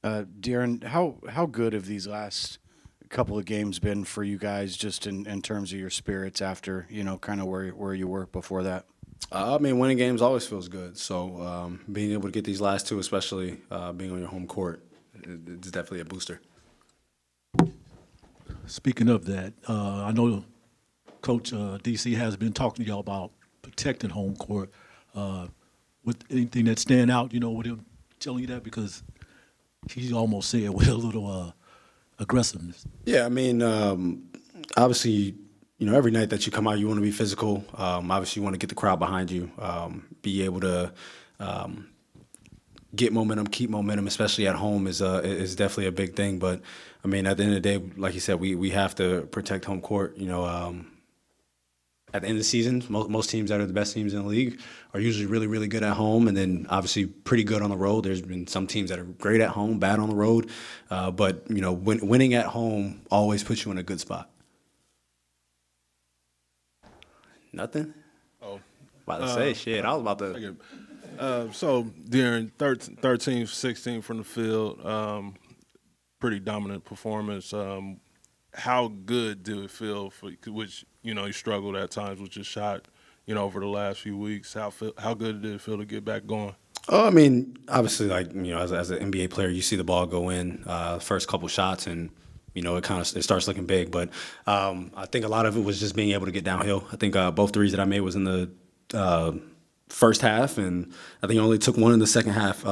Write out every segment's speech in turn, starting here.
Darren, how good have these last couple of games been for you guys, just in terms of your spirits after kind of where you were before that? I mean, winning games always feels good. So being able to get these last two, especially being on your home court, it's definitely a booster. Speaking of that, I know Coach DC has been talking to y'all about protecting home court. With anything that stand out, with him telling you that because he almost said with a little aggressiveness. Yeah, I mean, obviously, every night that you come out, you want to be physical. Obviously, you want to get the crowd behind you, be able to get momentum, keep momentum, especially at home is definitely a big thing. But I mean, at the end of the day, like you said, we have to protect home court. At the end of the season, most teams that are the best teams in the league are usually really, really good at home, and then obviously pretty good on the road. There's been some teams that are great at home, bad on the road, but winning at home always puts you in a good spot. Nothing. Oh, About to say shit. I was about to. okay. So during 13, 16 from the field, pretty dominant performance. How good did it feel for which you struggled at times with your shot, over the last few weeks? How good did it feel to get back going? Oh, I mean, obviously, like as an NBA player, you see the ball go in first couple shots, and it starts looking big. But I think a lot of it was just being able to get downhill. I think both threes that I made was in the first half, and I think I only took one in the second half.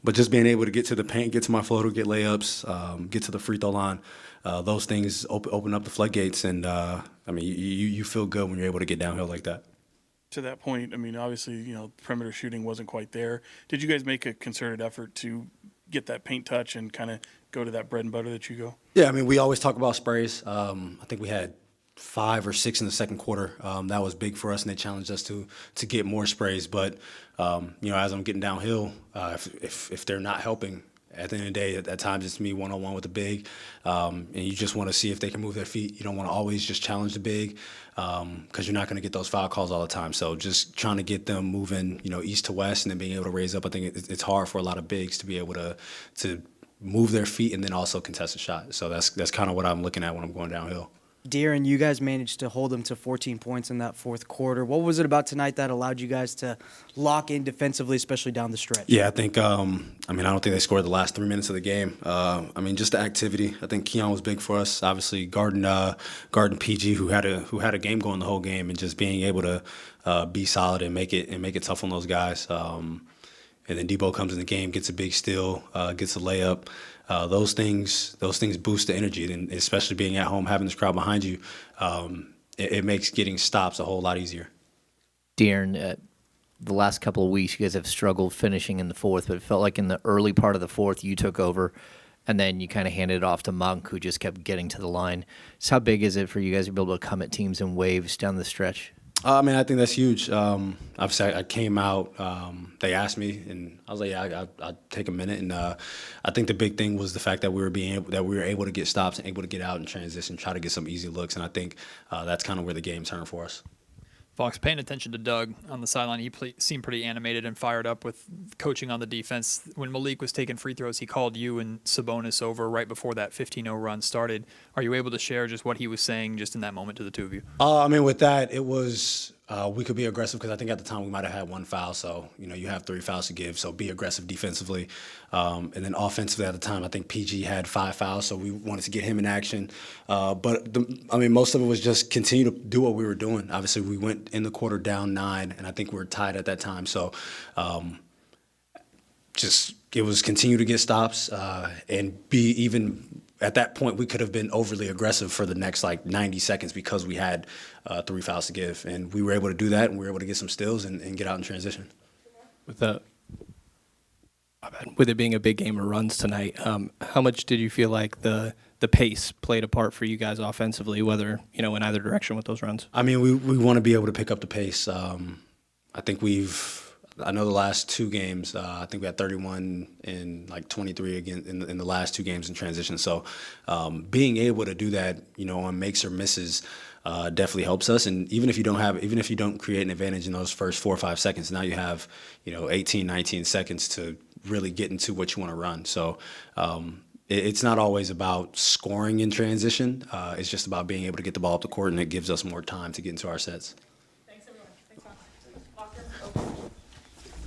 But just being able to get to the paint, get to my floater, get layups, get to the free throw line, those things open up the floodgates. And I mean, you feel good when you're able to get downhill like that. To that point, I mean, obviously, perimeter shooting wasn't quite there. Did you guys make a concerted effort to get that paint touch and kind of go to that bread and butter that you go? Yeah, I mean, we always talk about sprays. I think we had 5 or 6 in the second quarter. That was big for us, and they challenged us to get more sprays. But as I'm getting downhill, if they're not helping, at the end of the day, at times it's me one-on-one with the big, and you just want to see if they can move their feet. You don't want to always just challenge the big because you're not going to get those foul calls all the time. So just trying to get them moving, east to west, and then being able to raise up. I think it's hard for a lot of bigs to be able to move their feet and then also contest a shot. So that's kind of what I'm looking at when I'm going downhill. De'Aaron, you guys managed to hold them to 14 points in that fourth quarter. What was it about tonight that allowed you guys to lock in defensively, especially down the stretch? Yeah, I think. I don't think they scored the last 3 minutes of the game. Just the activity. I think Keon was big for us. Obviously, guarding PG, who had a game going the whole game, and just being able to be solid and make it tough on those guys. And then Debo comes in the game, gets a big steal, gets a layup. Those things boost the energy, and especially being at home, having this crowd behind you, it makes getting stops a whole lot easier. De'Aaron, the last couple of weeks, you guys have struggled finishing in the fourth, but it felt like in the early part of the fourth, you took over, and then you kind of handed it off to Monk, who just kept getting to the line. So how big is it for you guys to be able to come at teams in waves down the stretch? I think that's huge. Obviously, I came out. They asked me, and I was like, "Yeah, I'll take a minute." And I think the big thing was the fact that we were able to get stops and able to get out and transition, try to get some easy looks. And I think that's kind of where the game turned for us. Fox, paying attention to Doug on the sideline, he seemed pretty animated and fired up with coaching on the defense. When Malik was taking free throws, he called you and Sabonis over right before that 15-0 run started. Are you able to share just what he was saying just in that moment to the two of you? With that, it was we could be aggressive because I think at the time we might have had one foul. So, you have 3 fouls to give. So be aggressive defensively. And then offensively at the time, I think PG had 5 fouls. So we wanted to get him in action. Most of it was just continue to do what we were doing. Obviously, we went in the quarter down 9, and I think we were tied at that time. So it was continue to get stops and be even at that point, we could have been overly aggressive for the next 90 seconds because we had 3 fouls to give, and we were able to do that, and we were able to get some steals and get out in transition. With it being a big game of runs tonight, how much did you feel like the pace played a part for you guys offensively, whether in either direction with those runs? I mean, we want to be able to pick up the pace. I think I know the last 2 games, I think we had 31 and 23 again in the last 2 games in transition. So being able to do that, on makes or misses, definitely helps us. And even if you don't create an advantage in those first 4 or 5 seconds, now you have 18, 19 seconds to really get into what you want to run. So it's not always about scoring in transition. It's just about being able to get the ball up the court, and it gives us more time to get into our sets.